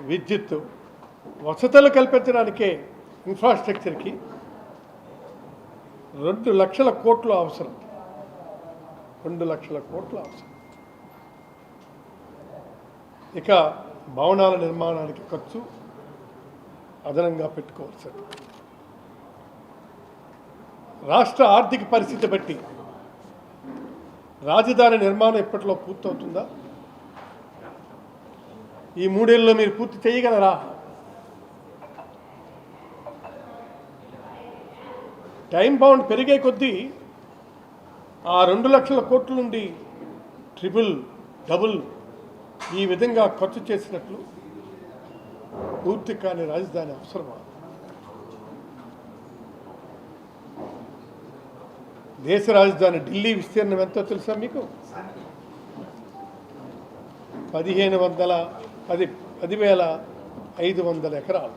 విద్యుత్ వసతులు కల్పించడానికే ఇన్ఫ్రాస్ట్రక్చర్కి 2 లక్షల కోట్లు అవసరం. 2 లక్షల కోట్లు అవసరం. ఇక భవనాల నిర్మాణానికి ఖర్చు అదనంగా పెట్టుకోవాల్సింది. రాష్ట్ర ఆర్థిక పరిస్థితి బట్టి రాజధాని నిర్మాణం ఎప్పట్లో పూర్తవుతుందా? ఈ 3 ఏళ్ళలో మీరు పూర్తి చేయగలరా? టైం బౌండ్ పెరిగే కొద్దీ ఆ 2 లక్షల కోట్ల నుండి ట్రిపుల్ డబుల్ ఈ విధంగా ఖర్చు చేసినట్లు పూర్తి కాని రాజధాని అవసరమా? దేశ రాజధాని ఢిల్లీ విస్తీర్ణం ఎంతో తెలుసా మీకు? 10,500 ఎకరాలు.